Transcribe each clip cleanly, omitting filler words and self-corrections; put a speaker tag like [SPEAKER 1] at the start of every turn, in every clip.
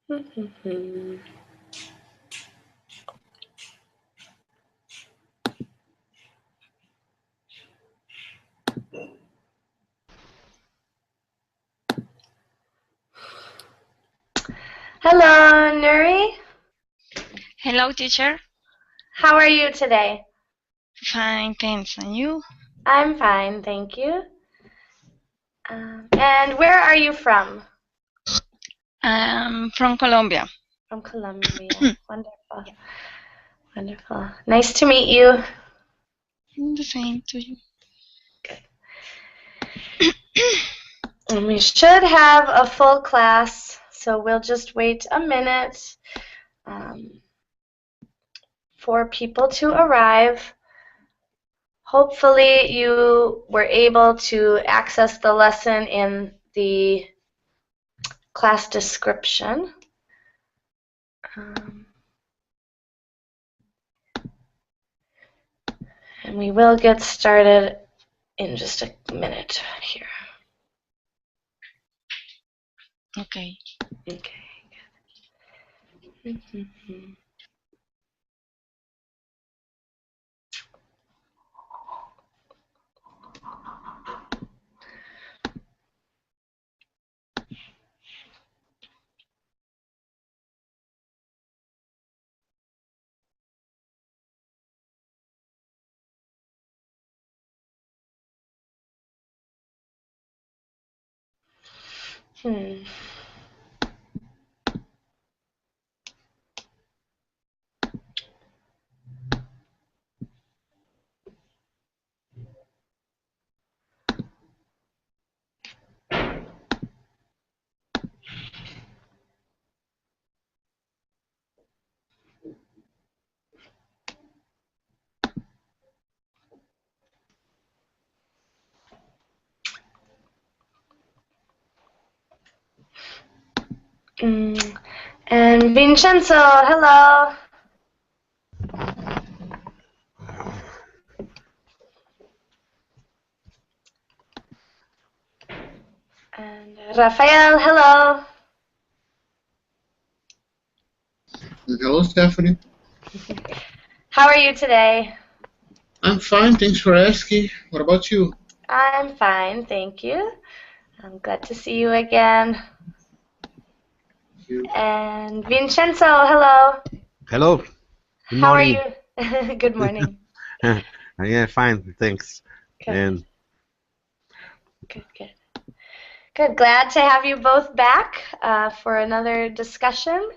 [SPEAKER 1] Hello, Nuri.
[SPEAKER 2] Hello, teacher.
[SPEAKER 1] How are you today?
[SPEAKER 2] Fine, thanks. And you?
[SPEAKER 1] I'm fine, thank you. And where are you from?
[SPEAKER 2] From Colombia.
[SPEAKER 1] From Colombia. Wonderful. Wonderful. Nice to meet you.
[SPEAKER 2] The same to you.
[SPEAKER 1] And we should have a full class, so we'll just wait a minute for people to arrive. Hopefully you were able to access the lesson in the class description. And we will get started in just a minute here.
[SPEAKER 2] Okay.
[SPEAKER 1] Okay, good. And Vincenzo, hello. And Rafael, hello.
[SPEAKER 3] Hello, Stephanie.
[SPEAKER 1] How are you today?
[SPEAKER 3] I'm fine, thanks for asking. What about you?
[SPEAKER 1] I'm fine, thank you. I'm glad to see you again.
[SPEAKER 3] Thank you.
[SPEAKER 1] And Vincenzo, hello.
[SPEAKER 4] Hello. Good
[SPEAKER 1] How
[SPEAKER 4] morning.
[SPEAKER 1] are you? Good morning.
[SPEAKER 4] Yeah, fine, thanks.
[SPEAKER 1] Good.
[SPEAKER 4] And
[SPEAKER 1] Good. Glad to have you both back for another discussion.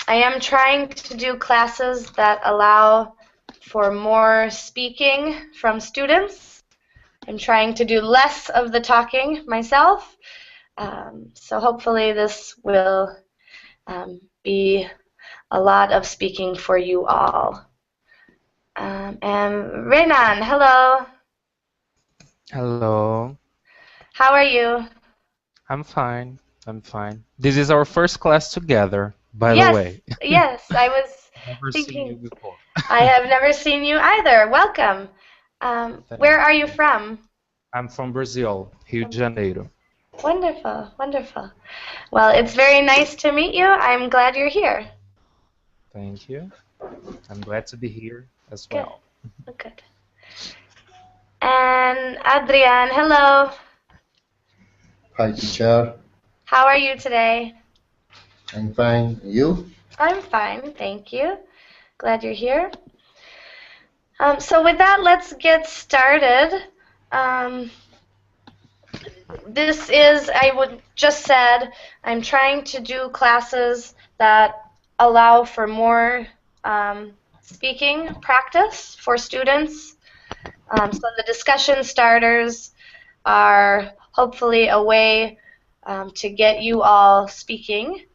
[SPEAKER 1] I am trying to do classes that allow for more speaking from students. I'm trying to do less of the talking myself. So hopefully this will be a lot of speaking for you all. And Renan, hello.
[SPEAKER 5] Hello.
[SPEAKER 1] How are you?
[SPEAKER 5] I'm fine. This is our first class together, by the way.
[SPEAKER 1] Yes, I was
[SPEAKER 5] Never seen you
[SPEAKER 1] thinking.
[SPEAKER 5] before.
[SPEAKER 1] I have never seen you either. Welcome. Where are you from?
[SPEAKER 5] I'm from Brazil, Rio de Janeiro.
[SPEAKER 1] Wonderful, wonderful. Well, it's very nice to meet you. I'm glad you're here.
[SPEAKER 5] Thank you. I'm glad to be here as well.
[SPEAKER 1] Good. And Adrian, hello.
[SPEAKER 3] Hi, teacher.
[SPEAKER 1] How are you today?
[SPEAKER 3] I'm fine. You?
[SPEAKER 1] I'm fine, thank you. Glad you're here. So with that, let's get started. This is, I would just said, I'm trying to do classes that allow for more speaking practice for students. So the discussion starters are hopefully a way to get you all speaking.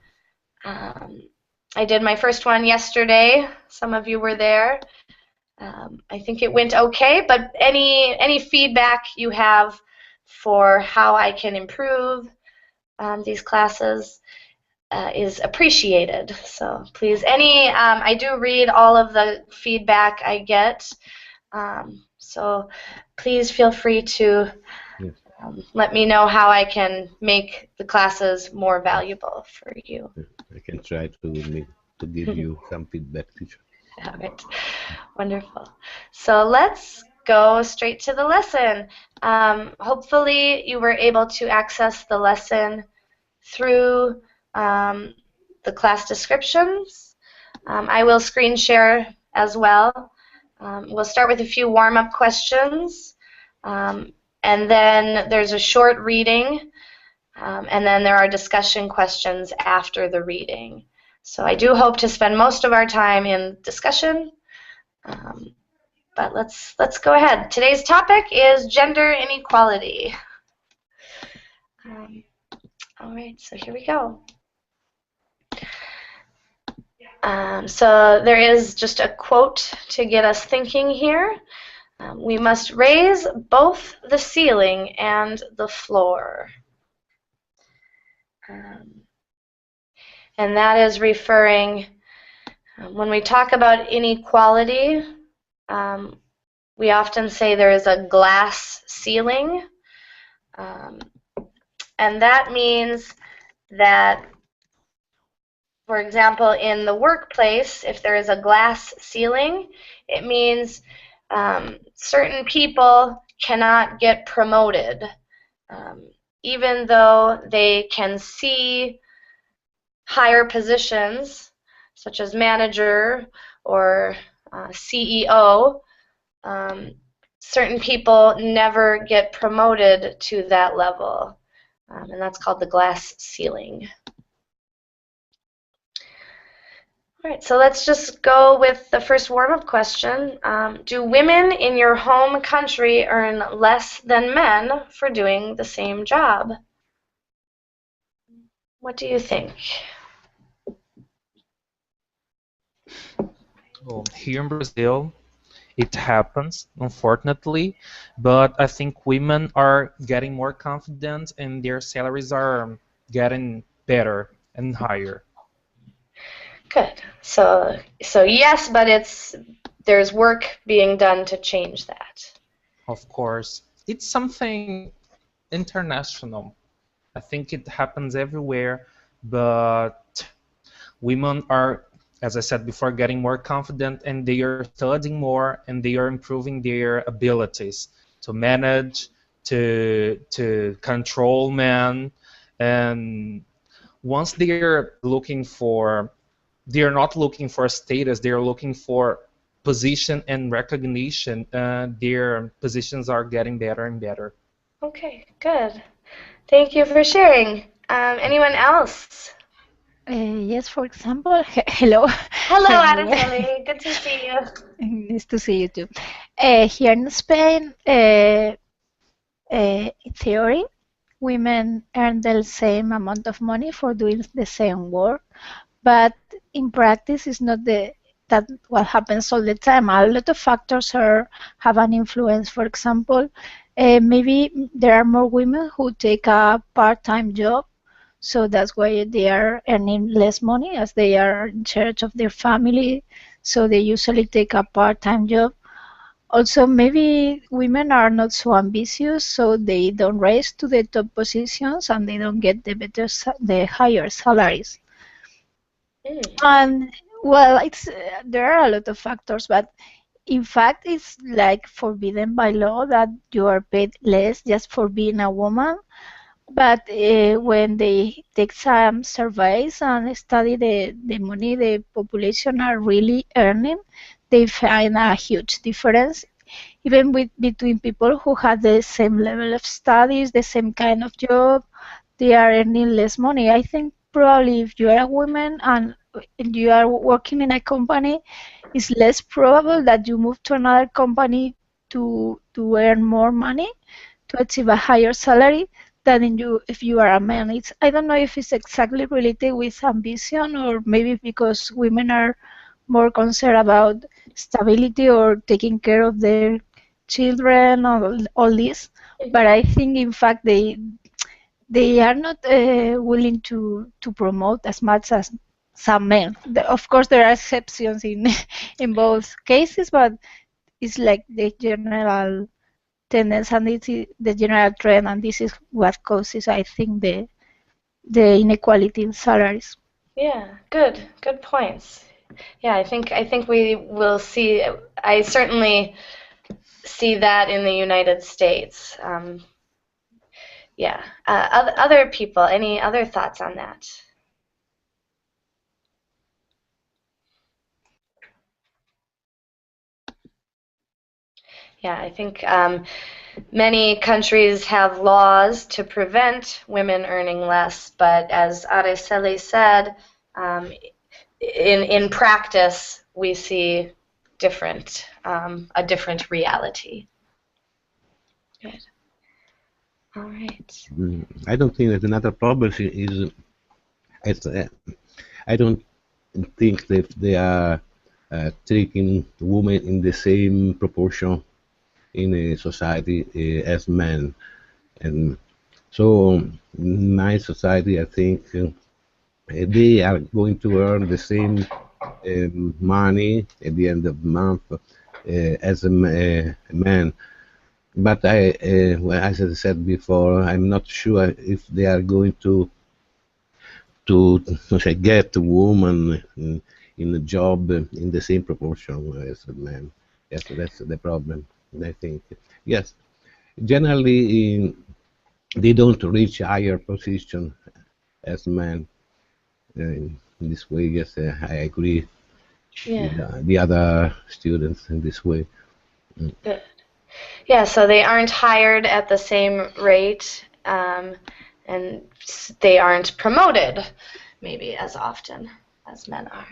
[SPEAKER 1] I did my first one yesterday. Some of you were there. I think it went okay, but any feedback you have for how I can improve these classes is appreciated. So please, I do read all of the feedback I get. So please feel free to let me know how I can make the classes more valuable for you.
[SPEAKER 4] I can try to give you some feedback, teacher.
[SPEAKER 1] All right, wonderful. So let's go straight to the lesson. Hopefully you were able to access the lesson through the class descriptions. I will screen share as well. We'll start with a few warm-up questions, and then there's a short reading, and then there are discussion questions after the reading. So I do hope to spend most of our time in discussion, but let's go ahead. Today's topic is gender inequality. All right, so here we go. So there is just a quote to get us thinking here. We must raise both the ceiling and the floor. And that is referring, when we talk about inequality, we often say there is a glass ceiling. And that means that, for example, in the workplace, if there is a glass ceiling, it means certain people cannot get promoted, even though they can see higher positions, such as manager or CEO. Certain people never get promoted to that level, and that's called the glass ceiling. All right, so let's just go with the first warm-up question. Do women in your home country earn less than men for doing the same job? What do you think?
[SPEAKER 5] Well, here in Brazil, it happens, unfortunately, but I think women are getting more confident and their salaries are getting better and higher.
[SPEAKER 1] Good. So yes, but there's work being done to change that.
[SPEAKER 5] Of course, it's something international. I think it happens everywhere, but women are, as I said before, getting more confident and they are studying more and they are improving their abilities to manage, to control men, and once they're not looking for status, they're looking for position and recognition. Their positions are getting better and better.
[SPEAKER 1] Okay, good. Thank you for sharing. Anyone else?
[SPEAKER 6] Yes, for example, hello.
[SPEAKER 1] Hello,
[SPEAKER 6] I'm
[SPEAKER 1] Araceli. Good to see you.
[SPEAKER 6] nice to see you too. Here in Spain, in theory, women earn the same amount of money for doing the same work, but in practice, it's not that what happens all the time. A lot of factors have an influence. For example, maybe there are more women who take a part-time job, so that's why they are earning less money as they are in charge of their family, so they usually take a part-time job. Also, maybe women are not so ambitious, so they don't rise to the top positions and they don't get the higher salaries. And well, there are a lot of factors, but in fact, it's like forbidden by law that you are paid less just for being a woman. But when they take some surveys and study the money the population are really earning, they find a huge difference, even between people who have the same level of studies, the same kind of job, they are earning less money. I think probably if you are a woman and you are working in a company, it's less probable that you move to another company to earn more money, to achieve a higher salary than if you are a man. I don't know if it's exactly related with ambition or maybe because women are more concerned about stability or taking care of their children or all this. But I think in fact they are not willing to promote as much as some men. Of course, there are exceptions in in both cases, but it's like the general tendency and this is the general trend, and this is what causes, I think, the inequality in salaries.
[SPEAKER 1] Yeah, good points. Yeah, I think we will see. I certainly see that in the United States. Yeah. Other people, any other thoughts on that? Yeah, I think many countries have laws to prevent women earning less, but as Araceli said, in practice, we see a different reality. Good. All right.
[SPEAKER 4] I don't think that another problem is it's, I don't think that they are treating women in the same proportion in a society as men. And so in my society, I think they are going to earn the same money at the end of the month as a man. But well, as I said before, I'm not sure if they are going to say, get a woman in a job in the same proportion as a man. Yes, that's the problem. I think. Yes, generally they don't reach higher position as men in this way. Yes, I agree with
[SPEAKER 1] Yeah.
[SPEAKER 4] the other students in this way.
[SPEAKER 1] Good. Yeah, so they aren't hired at the same rate, and they aren't promoted maybe as often as men are.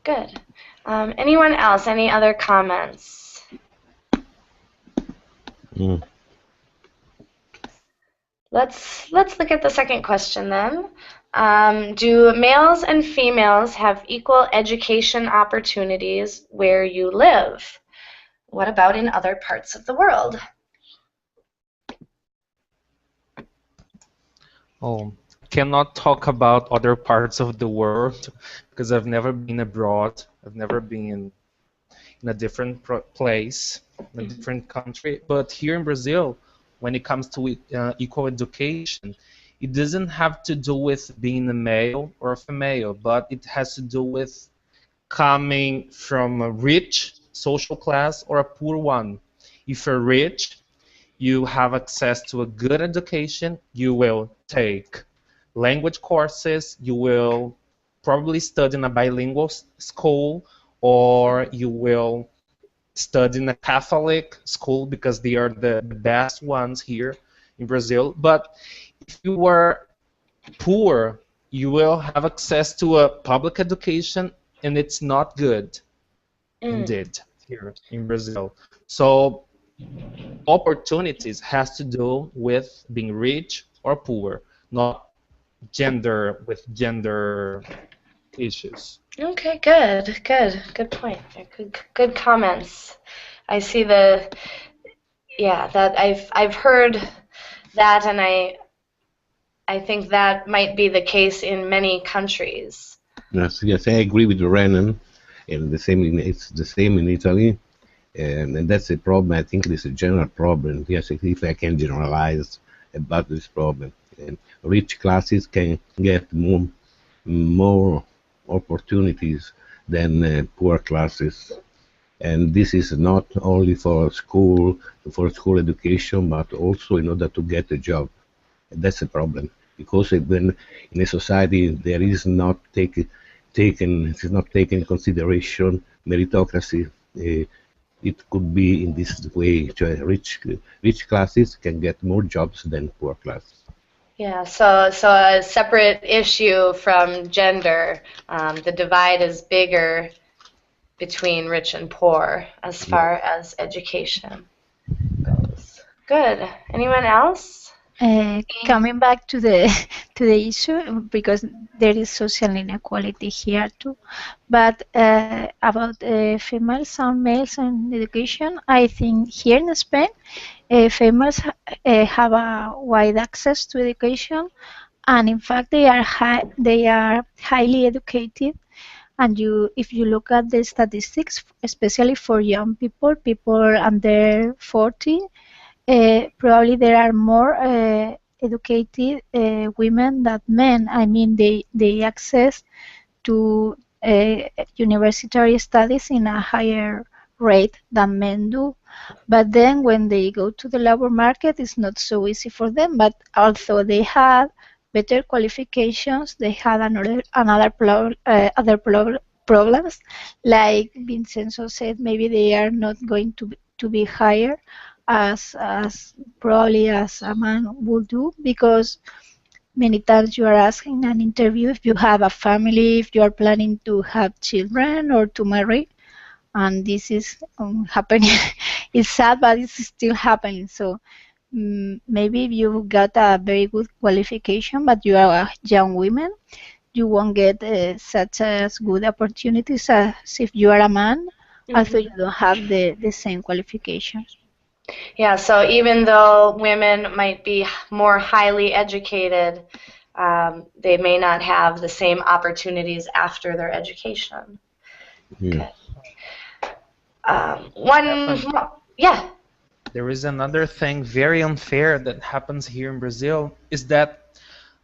[SPEAKER 1] Good. Anyone else? Any other comments?
[SPEAKER 4] Mm.
[SPEAKER 1] Let's look at the second question then. Do males and females have equal education opportunities where you live? What about in other parts of the world?
[SPEAKER 5] Oh, cannot talk about other parts of the world because I've never been abroad. I've never been in a different place, in a different country. But here in Brazil, when it comes to equal education, it doesn't have to do with being a male or a female, but it has to do with coming from a rich social class or a poor one. If you're rich, you have access to a good education, you will take language courses, you will probably study in a bilingual school, or you will study in a Catholic school because they are the best ones here in Brazil. But if you were poor, you will have access to a public education, and it's not good, indeed, here in Brazil. So opportunities has to do with being rich or poor, not gender issues.
[SPEAKER 1] Okay, good point. Good comments. I see that I've heard that, and I think that might be the case in many countries.
[SPEAKER 4] Yes, I agree with Renan, and it's the same in Italy, and that's a problem. I think it's a general problem. Yes, if I can generalize about this problem, and rich classes can get more opportunities than poor classes, and this is not only for school education, but also in order to get a job. That's a problem because when in a society there is not it is not taken in consideration meritocracy. It could be in this way: rich classes can get more jobs than poor classes.
[SPEAKER 1] Yeah, so a separate issue from gender. The divide is bigger between rich and poor as far as education goes. Good. Anyone else?
[SPEAKER 6] Coming back to the to the issue, because there is social inequality here too, but about females and males in education, I think here in Spain, females have a wide access to education, and in fact they are highly educated. And if you look at the statistics, especially for young people, people under 40, probably there are more educated women than men. I mean, they access to university studies in a higher rate than men do. But then when they go to the labor market, it's not so easy for them. But although they had better qualifications, they had problems. Like Vincenzo said, maybe they are not going to be hired as probably as a man would do, because many times you are asked in an interview if you have a family, if you are planning to have children or to marry, and this is happening. It's sad, but it's still happening. So maybe if you got a very good qualification, but you are a young woman, you won't get such as good opportunities as if you are a man, although you don't have the same qualifications.
[SPEAKER 1] Yeah, so even though women might be more highly educated, they may not have the same opportunities after their education.
[SPEAKER 4] Yeah.
[SPEAKER 1] Yeah.
[SPEAKER 5] There is another thing very unfair that happens here in Brazil, is that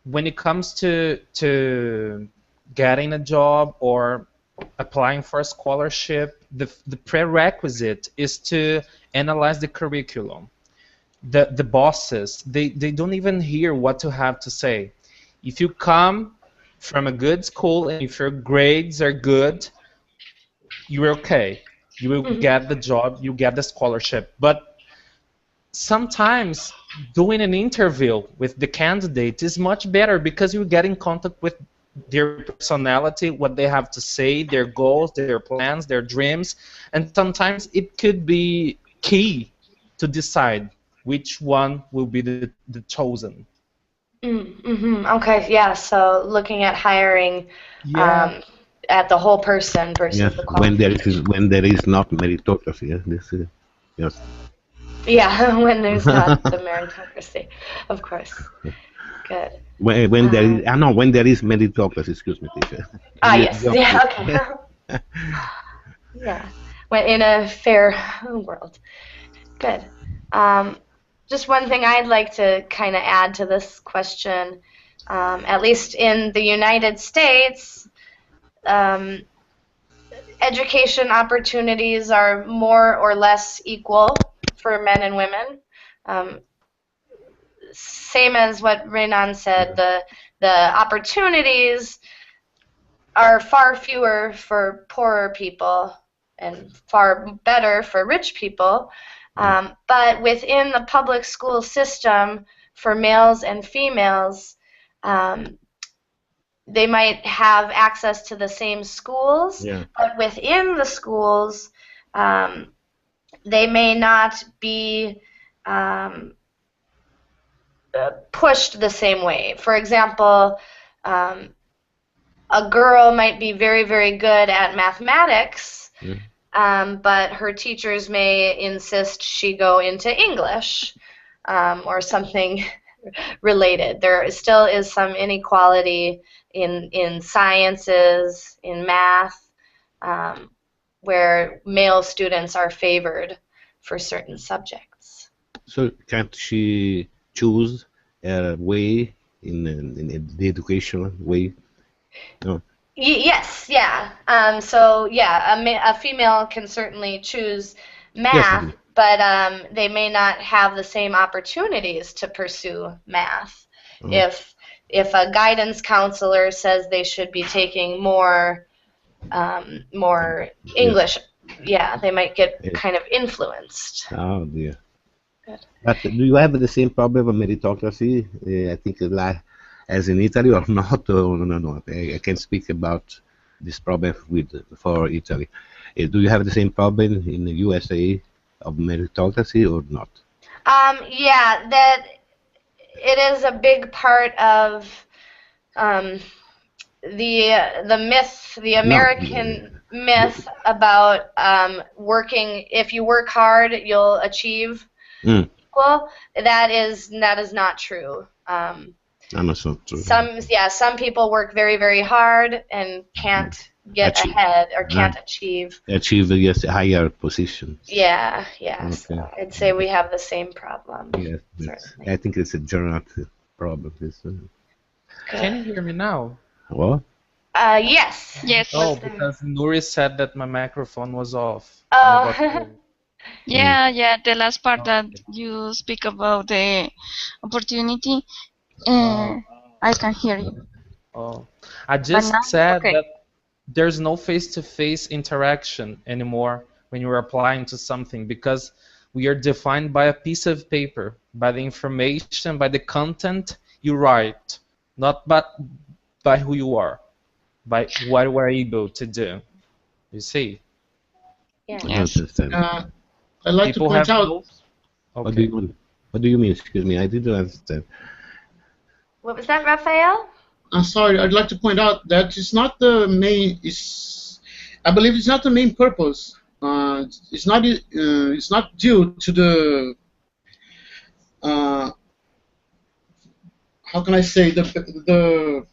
[SPEAKER 5] when it comes to getting a job or applying for a scholarship, the prerequisite is to analyze the curriculum. The bosses, they don't even hear what to have to say. If you come from a good school and if your grades are good, you're okay. You will get the job, you get the scholarship. But sometimes doing an interview with the candidate is much better, because you get in contact with their personality, what they have to say, their goals, their plans, their dreams, and sometimes it could be key to decide which one will be the chosen.
[SPEAKER 1] Okay, yeah, so looking at hiring at the whole person versus the qualification.
[SPEAKER 4] When there is not meritocracy, yeah, this is yes.
[SPEAKER 1] Yeah, when there's not the meritocracy, of course. Good.
[SPEAKER 4] When there is no, when there is meritocracy, excuse me, teacher.
[SPEAKER 1] Yes, yeah, okay. Yeah, when in a fair world. Good. Just one thing I'd like to kind of add to this question, at least in the United States, education opportunities are more or less equal for men and women. Same as what Renan said, the opportunities are far fewer for poorer people and far better for rich people. But within the public school system, for males and females, they might have access to the same schools, but within the schools, they may not be pushed the same way. For example, a girl might be very, very good at mathematics, but her teachers may insist she go into English or something related. There still is some inequality in sciences, in math, where male students are favored for certain subjects.
[SPEAKER 4] So can't she choose a way in the educational way? No.
[SPEAKER 1] Yes, yeah. So yeah, a female can certainly choose math,
[SPEAKER 4] Yes,
[SPEAKER 1] but they may not have the same opportunities to pursue math. If a guidance counselor says they should be taking more English, yeah, they might get kind of influenced.
[SPEAKER 4] Oh dear.
[SPEAKER 1] Good.
[SPEAKER 4] But do you have the same problem of meritocracy? I think as in Italy or not? No. I can speak about this problem for Italy. Do you have the same problem in the USA of meritocracy or not?
[SPEAKER 1] Yeah, that it is a big part of the myth, the American myth about working. If you work hard, you'll achieve equal. That is not true.
[SPEAKER 4] I'm not so true.
[SPEAKER 1] Some people work very, very hard and can't get
[SPEAKER 4] Achieve,
[SPEAKER 1] ahead or can't achieve.
[SPEAKER 4] yes, higher positions.
[SPEAKER 1] Yeah, yeah.
[SPEAKER 4] Okay.
[SPEAKER 1] So I'd say we have the same problem.
[SPEAKER 4] Yes,
[SPEAKER 1] Certainly.
[SPEAKER 4] I think it's a general problem.
[SPEAKER 5] Can you
[SPEAKER 1] Good.
[SPEAKER 5] hear me now?
[SPEAKER 4] What?
[SPEAKER 1] Yes.
[SPEAKER 2] Yes.
[SPEAKER 5] Oh,
[SPEAKER 1] Was there?
[SPEAKER 5] because Nuri said that my microphone was off, and I got
[SPEAKER 1] Oh.
[SPEAKER 5] worried.
[SPEAKER 2] Yeah, yeah. The last part that
[SPEAKER 5] Okay.
[SPEAKER 2] you speak about the opportunity,
[SPEAKER 5] Uh,
[SPEAKER 2] I can hear you.
[SPEAKER 5] oh, I
[SPEAKER 2] But now
[SPEAKER 5] just
[SPEAKER 2] it's
[SPEAKER 5] said
[SPEAKER 2] okay.
[SPEAKER 5] that there's no face-to-face interaction anymore when you're applying to something because we are defined by a piece of paper, by the information, by the content you write, not by who you are, by what we're able to do. You see,
[SPEAKER 1] Yeah.
[SPEAKER 4] I don't
[SPEAKER 2] Yes.
[SPEAKER 4] understand.
[SPEAKER 3] I'd like to
[SPEAKER 5] people
[SPEAKER 3] point
[SPEAKER 5] have
[SPEAKER 3] out.
[SPEAKER 5] no.
[SPEAKER 4] What do you
[SPEAKER 5] Okay.
[SPEAKER 4] want? What do you mean? Excuse me, I didn't understand.
[SPEAKER 1] What was that, Raphael?
[SPEAKER 3] I'm sorry. I'd like to point out that it's not the main. I believe it's not the main purpose. It's not. It's not due to the. Uh, how can I say the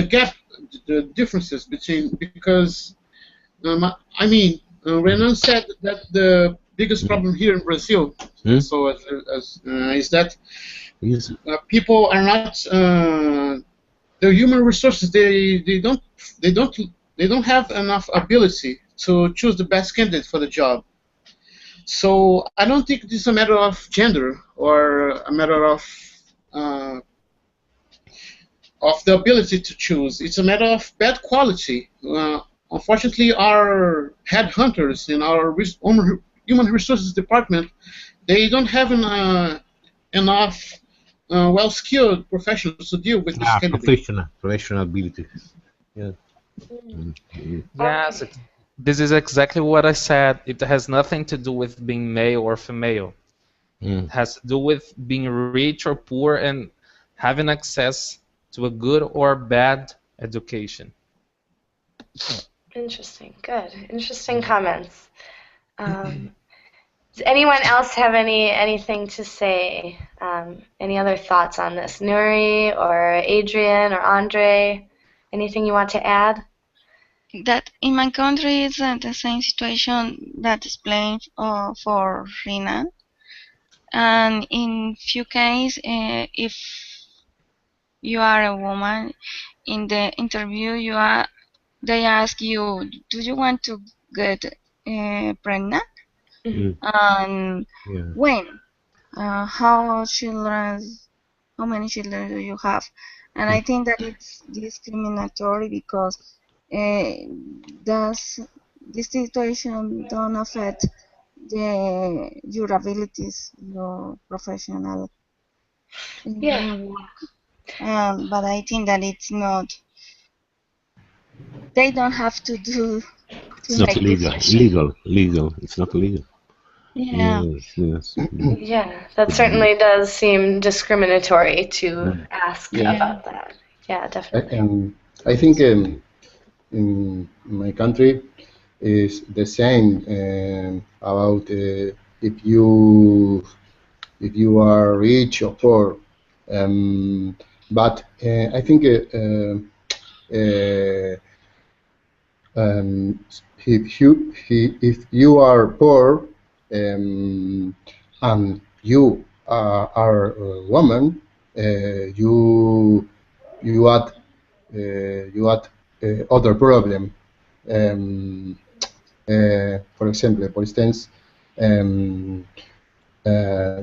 [SPEAKER 3] gap, the differences between because I mean Renan said that the biggest problem here in Brazil,
[SPEAKER 4] Hmm?
[SPEAKER 3] so is that
[SPEAKER 4] Yes.
[SPEAKER 3] people are not the human resources. They don't have enough ability to choose the best candidate for the job. So I don't think this is a matter of gender or a matter uh, of the ability to choose. It's a matter of bad quality. Unfortunately, our headhunters in our human resources department, they don't have enough well-skilled professionals to deal with this candidate.
[SPEAKER 4] Professional abilities. Yeah.
[SPEAKER 1] Mm.
[SPEAKER 5] Yes,
[SPEAKER 1] Okay.
[SPEAKER 5] this is exactly what I said. It has nothing to do with being male or female.
[SPEAKER 4] Mm.
[SPEAKER 5] It has to do with being rich or poor and having access to a good or bad education.
[SPEAKER 1] Interesting. Good. Interesting comments. Does anyone else have anything to say? Any other thoughts on this? Nuri or Adrian or Andre? Anything you want to add?
[SPEAKER 2] That in my country is the same situation that explained for Rina. And in few cases, if you are a woman, in the interview, they ask you, do you want to get pregnant?
[SPEAKER 1] Mhm.
[SPEAKER 2] And
[SPEAKER 4] Yeah.
[SPEAKER 2] when? How many children do you have? And I think that it's discriminatory because uh, does this situation don't affect your abilities, your professional
[SPEAKER 1] Yeah.
[SPEAKER 2] work. But I think that it's not. They don't have to do to
[SPEAKER 4] It's not
[SPEAKER 2] make this
[SPEAKER 4] illegal.
[SPEAKER 2] question.
[SPEAKER 4] Legal. It's not illegal.
[SPEAKER 2] Yeah.
[SPEAKER 4] Yes.
[SPEAKER 1] Yeah, that certainly does seem discriminatory to ask
[SPEAKER 7] Yeah,
[SPEAKER 2] Yeah.
[SPEAKER 1] about that. Yeah, definitely.
[SPEAKER 7] I think in my country is the same about if you are rich or poor. But I think uh, um, if you are poor and you are a woman, you add other problem. Um, for instance, um,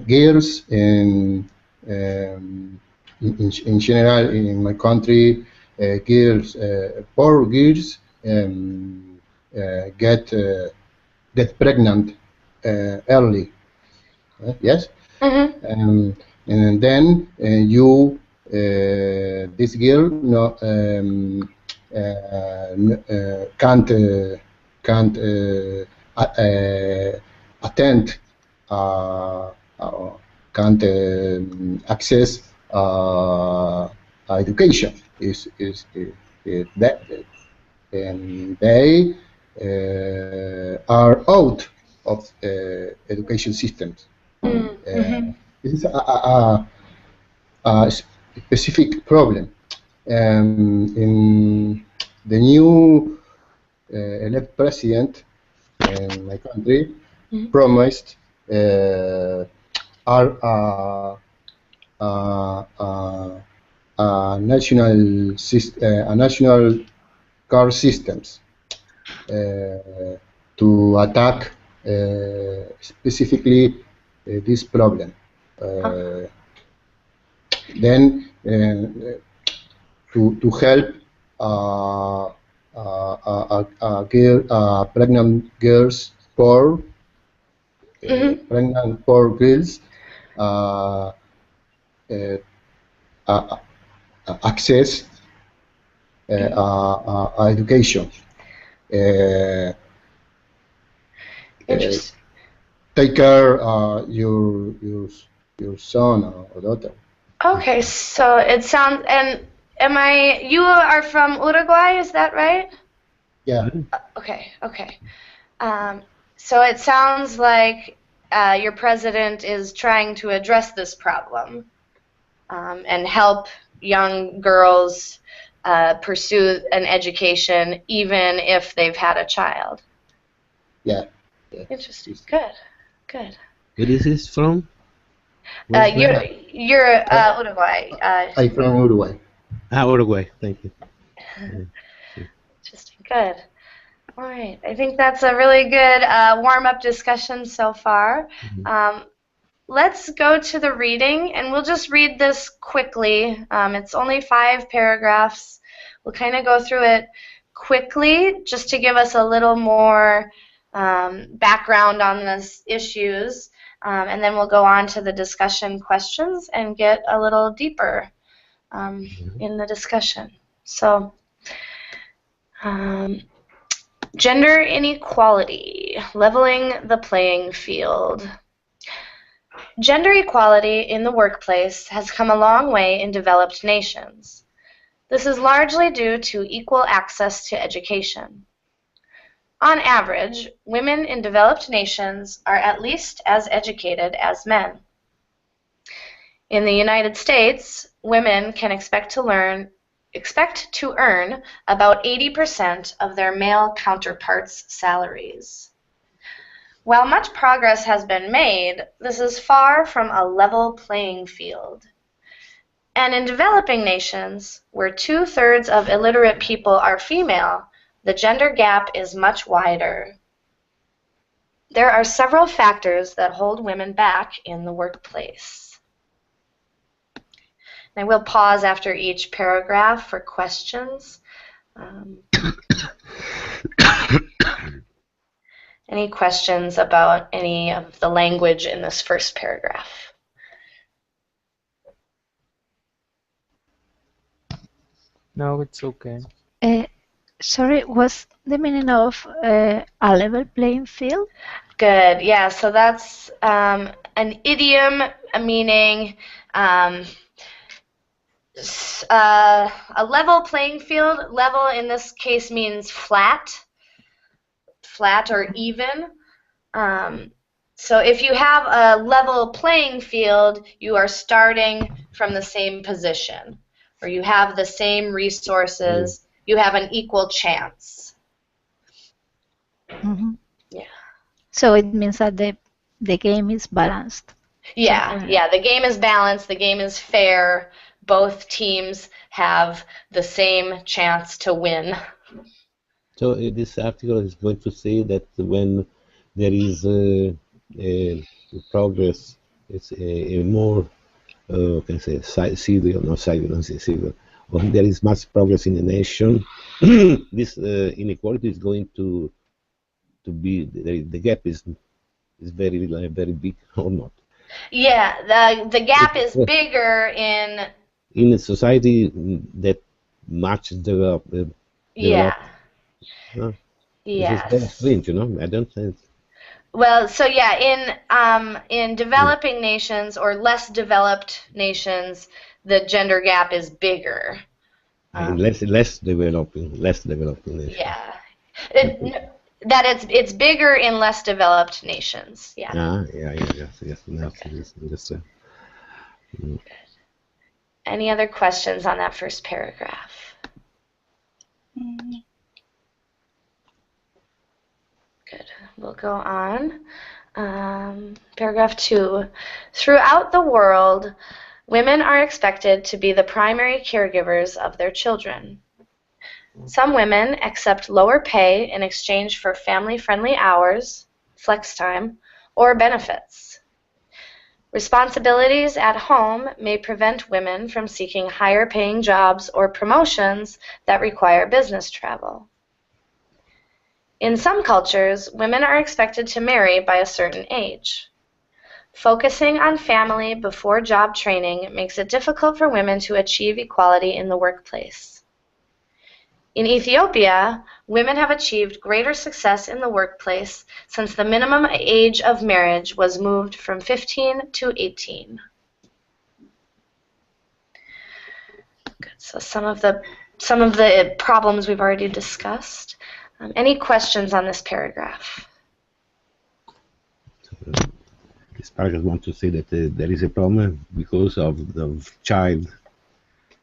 [SPEAKER 7] girls in general in my country, poor girls get pregnant early. Yes,
[SPEAKER 1] Hmm.
[SPEAKER 7] and then this girl no can't attend uh, can't access education is that and they are out of education systems.
[SPEAKER 1] Mm-hmm.
[SPEAKER 7] This is a specific problem. In the new elect president in my country promised are a national car systems to attack specifically this problem. Then to help pregnant girls pregnant poor girls uh, access education.
[SPEAKER 1] Interesting.
[SPEAKER 7] Take care your son or daughter.
[SPEAKER 1] Okay, so it sounds, and you are from Uruguay, is that right?
[SPEAKER 7] Yeah.
[SPEAKER 1] Okay. So it sounds like your president is trying to address this problem and help young girls pursue an education even if they've had a child.
[SPEAKER 7] Yeah.
[SPEAKER 1] Interesting. Good.
[SPEAKER 4] Where is this from?
[SPEAKER 1] You're Uruguay.
[SPEAKER 7] I'm from Uruguay.
[SPEAKER 4] Uruguay. Thank you.
[SPEAKER 1] Interesting. Good. All right. I think that's a really good warm-up discussion so far. Let's go to the reading, and we'll just read this quickly. It's only 5 paragraphs. We'll kind of go through it quickly just to give us a little more background on these issues, and then we'll go on to the discussion questions and get a little deeper in the discussion. So, gender inequality, leveling the playing field. Gender equality in the workplace has come a long way in developed nations. This is largely due to equal access to education. On average, women in developed nations are at least as educated as men. In the United States, women can expect to earn about 80% of their male counterparts' salaries. While much progress has been made, this is far from a level playing field. And in developing nations, where 2/3 of illiterate people are female, the gender gap is much wider. There are several factors that hold women back in the workplace. And I will pause after each paragraph for questions. Any questions about any of the language in this first paragraph?
[SPEAKER 5] No, it's okay.
[SPEAKER 6] Sorry, what's the meaning of a level playing field?
[SPEAKER 1] Good. Yeah, so that's an idiom meaning a level playing field. Level in this case means flat or even. So if you have a level playing field, you are starting from the same position, or you have the same resources, you have an equal chance.
[SPEAKER 6] Mm-hmm.
[SPEAKER 1] Yeah.
[SPEAKER 6] So it means that the game is balanced.
[SPEAKER 1] Yeah, the game is balanced, the game is fair, both teams have the same chance to win.
[SPEAKER 4] So this article is going to say that when there is progress, it's a more, can I say, civil, not civil, not civil, or there is much progress in the nation, this inequality is going to be, the gap is very big or not.
[SPEAKER 1] Yeah, the gap is bigger in
[SPEAKER 4] a society that much developed.
[SPEAKER 1] Yeah.
[SPEAKER 4] This is very strange, I don't think.
[SPEAKER 1] Well, so yeah, in developing nations or less developed nations, the gender gap is bigger.
[SPEAKER 4] In less developing nations.
[SPEAKER 1] Yeah, it's bigger in less developed nations. Yeah.
[SPEAKER 4] Yes. That's
[SPEAKER 1] Any other questions on that first paragraph?
[SPEAKER 2] Mm,
[SPEAKER 1] Good. We'll go on. Paragraph 2. Throughout the world, women are expected to be the primary caregivers of their children. Some women accept lower pay in exchange for family-friendly hours, flex time, or benefits. Responsibilities at home may prevent women from seeking higher paying jobs or promotions that require business travel. In some cultures, women are expected to marry by a certain age. Focusing on family before job training makes it difficult for women to achieve equality in the workplace. In Ethiopia, women have achieved greater success in the workplace since the minimum age of marriage was moved from 15 to 18. Good. So some of the problems we've already discussed. Any questions on this paragraph?
[SPEAKER 4] This paragraph want to say that there is a problem because of the child,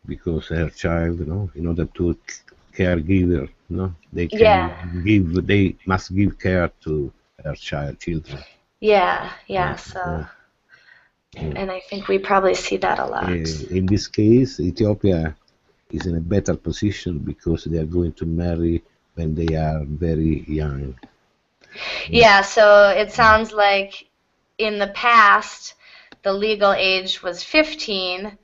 [SPEAKER 4] because her child, in order to caregiver, they must give care to her children.
[SPEAKER 1] Yeah. So, and I think we probably see that a lot.
[SPEAKER 4] In this case, Ethiopia is in a better position because they are going to marry when they are very young.
[SPEAKER 1] Yeah, so it sounds like in the past, the legal age was 15,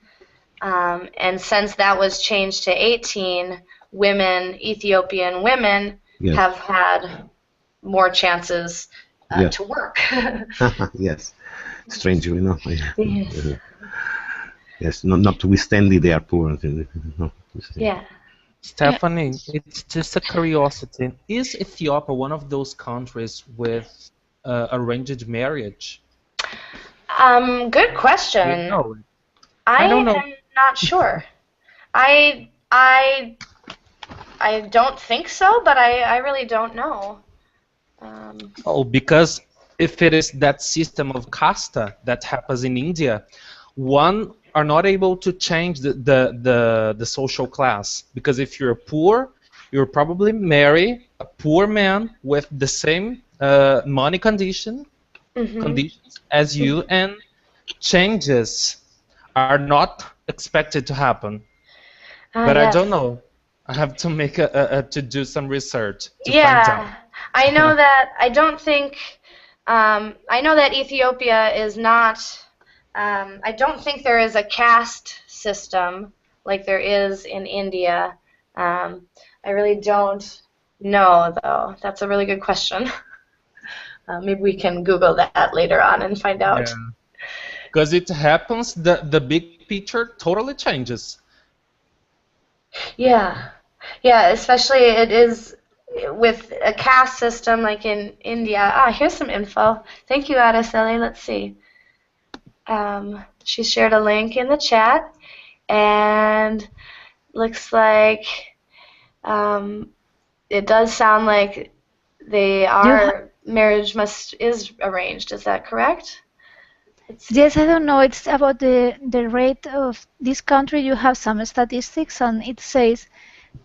[SPEAKER 1] and since that was changed to 18, Ethiopian women,
[SPEAKER 4] Yes.
[SPEAKER 1] have had more chances
[SPEAKER 4] Yes.
[SPEAKER 1] to work.
[SPEAKER 4] Yes, strangely enough.
[SPEAKER 1] Yes.
[SPEAKER 4] Yes, notwithstanding they are poor.
[SPEAKER 1] Yeah.
[SPEAKER 5] Stephanie, it's just a curiosity. Is Ethiopia one of those countries with arranged marriage?
[SPEAKER 1] Good
[SPEAKER 5] Do you
[SPEAKER 1] question.
[SPEAKER 5] know?
[SPEAKER 1] I
[SPEAKER 5] I don't know.
[SPEAKER 1] am not sure. I don't think so, but I really don't know.
[SPEAKER 5] Oh, because if it is that system of casta that happens in India, one are not able to change the social class. Because if you're poor, you'll probably marry a poor man with the same money conditions as you, and changes are not expected to happen. But I
[SPEAKER 1] Yes.
[SPEAKER 5] don't know. I have to make to do some research to find out.
[SPEAKER 1] Yeah, I know that. I know that Ethiopia is not. I don't think there is a caste system like there is in India. I really don't know, though. That's a really good question. Maybe we can Google that later on and find out.
[SPEAKER 5] Yeah. Because it happens, the big picture totally changes.
[SPEAKER 1] Yeah, especially it is with a caste system like in India. Here's some info. Thank you, Araceli. Let's see. She shared a link in the chat, and looks like it does sound like marriage is arranged. Is that correct?
[SPEAKER 6] Yes, I don't know. It's about the rate of this country. You have some statistics, and it says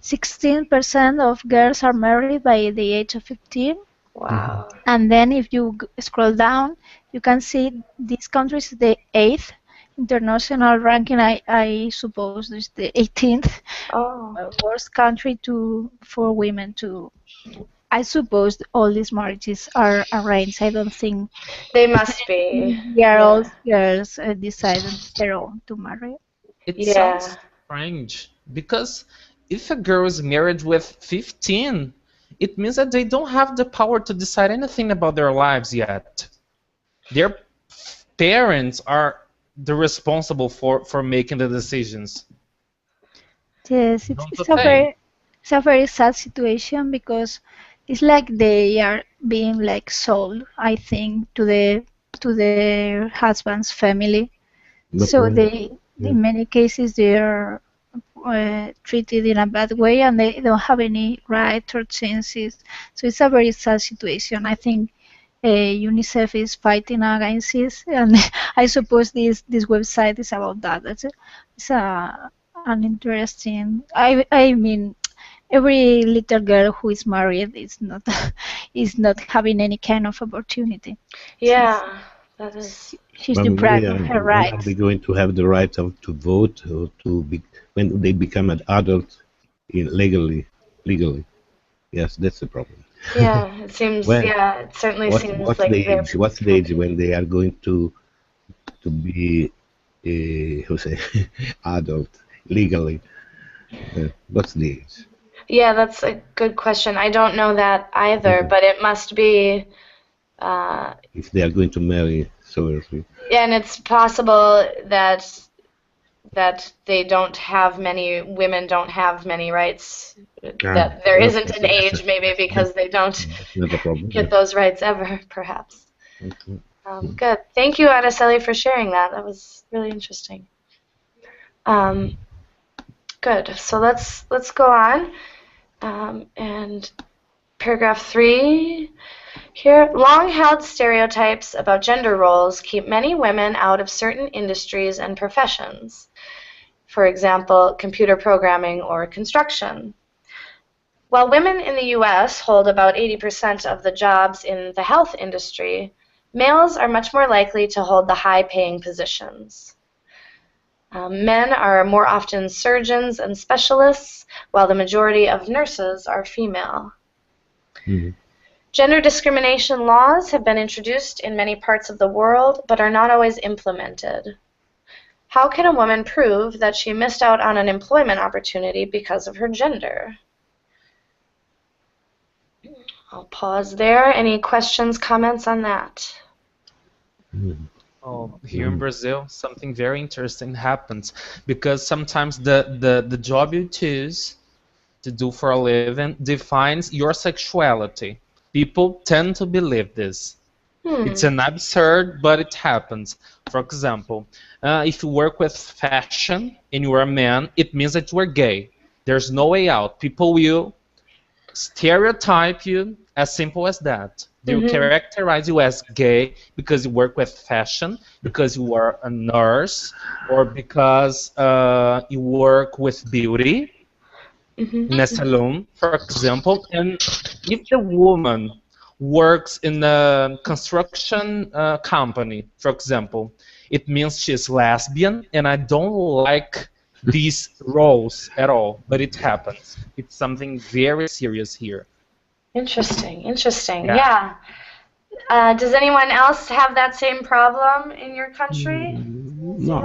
[SPEAKER 6] 16% of girls are married by the age of 15.
[SPEAKER 1] Wow.
[SPEAKER 6] And then if you scroll down, you can see this country is the 8th international ranking. I suppose it's the 18th worst country for women to. I suppose all these marriages are arranged. I don't think
[SPEAKER 1] they must be.
[SPEAKER 6] they are all girls decide on their own to marry.
[SPEAKER 5] It sounds strange because if a girl is married with 15, it means that they don't have the power to decide anything about their lives yet. Their parents are the responsible for making the decisions.
[SPEAKER 6] Yes, it's a very sad situation because it's like they are being like sold, I think, to their husband's family. So in many cases, they are treated in a bad way, and they don't have any rights or chances. So it's a very sad situation. I think UNICEF is fighting against this, and I suppose this website is about that. It's an interesting. I mean, every little girl who is married is not is not having any kind of opportunity.
[SPEAKER 1] Yeah, that is.
[SPEAKER 6] She's
[SPEAKER 4] But
[SPEAKER 6] deprived of her
[SPEAKER 4] when are they
[SPEAKER 6] rights.
[SPEAKER 4] going to have the right to vote or to be when they become an adult legally? Yes, that's the problem.
[SPEAKER 1] Yeah, it seems.
[SPEAKER 4] When
[SPEAKER 1] Yeah, it certainly seems
[SPEAKER 4] what's the
[SPEAKER 1] like they're
[SPEAKER 4] age? What's the age
[SPEAKER 1] having.
[SPEAKER 4] when they are going to be who say adult legally? What's the age?
[SPEAKER 1] Yeah, that's a good question. I don't know that either,
[SPEAKER 4] Mhm.
[SPEAKER 1] but it must be. Uh,
[SPEAKER 4] If they are going to marry so early.
[SPEAKER 1] yeah, and it's possible that they don't have many women don't have many rights.
[SPEAKER 4] Ah,
[SPEAKER 1] That there isn't
[SPEAKER 4] okay,
[SPEAKER 1] an
[SPEAKER 4] so
[SPEAKER 1] age, maybe
[SPEAKER 4] that,
[SPEAKER 1] because they don't
[SPEAKER 4] that's not a problem.
[SPEAKER 1] get those rights ever, perhaps.
[SPEAKER 4] Okay.
[SPEAKER 1] Good. Thank you, Araceli, for sharing that. That was really interesting. Um, good. So let's go on. And paragraph 3 here. Long-held stereotypes about gender roles keep many women out of certain industries and professions. For example, computer programming or construction. While women in the US hold about 80% of the jobs in the health industry, males are much more likely to hold the high-paying positions. Men are more often surgeons and specialists, while the majority of nurses are female.
[SPEAKER 4] Mhm.
[SPEAKER 1] Gender discrimination laws have been introduced in many parts of the world, but are not always implemented. How can a woman prove that she missed out on an employment opportunity because of her gender? I'll pause there. Any questions, comments on that?
[SPEAKER 4] Mhm.
[SPEAKER 5] Oh, here in
[SPEAKER 4] Mhm.
[SPEAKER 5] Brazil, something very interesting happens because sometimes the job you choose to do for a living defines your sexuality. People tend to believe this. It's
[SPEAKER 1] Hmm.
[SPEAKER 5] an absurd, but it happens. For example, if you work with fashion and you are a man, it means that you are gay. There's no way out. People will stereotype you as simple as that. They will
[SPEAKER 1] Mm-hmm.
[SPEAKER 5] characterize you as gay because you work with fashion, because you are a nurse, or because you work with beauty in a
[SPEAKER 1] Mm-hmm.
[SPEAKER 5] salon, for example. And if the woman works in a construction company, for example, it means she's lesbian, and I don't like these roles at all, but it happens. It's something very serious here.
[SPEAKER 1] Interesting. Interesting.
[SPEAKER 5] Yeah.
[SPEAKER 1] Yeah. Does anyone else have that same problem in your country?
[SPEAKER 4] No,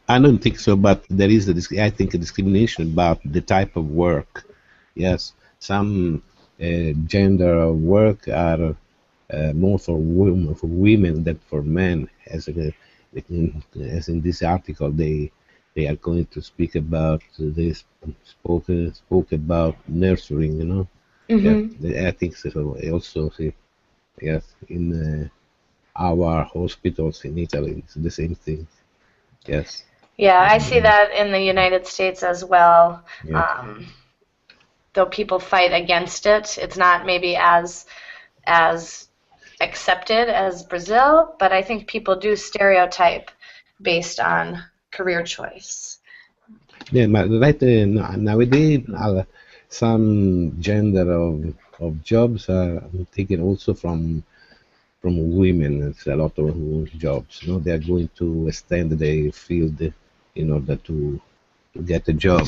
[SPEAKER 4] I don't think so. But there is I think a discrimination about the type of work. Yes, some gender of work are more for women than for men. As in this article, they are going to speak about spoke about nurturing. Yes,
[SPEAKER 1] Mm-hmm.
[SPEAKER 4] I think so. Also, see, yes, in our hospitals in Italy, it's the same thing. Yes.
[SPEAKER 1] Yeah, I see
[SPEAKER 4] Mm,
[SPEAKER 1] that in the United States as well.
[SPEAKER 4] yes.
[SPEAKER 1] Um, though people fight against it, it's not maybe as accepted as Brazil, but I think people do stereotype based on career choice.
[SPEAKER 4] Yeah, but right nowadays, some gender of jobs are taken also from women. It's a lot of jobs. They are going to extend their field in order to get a job.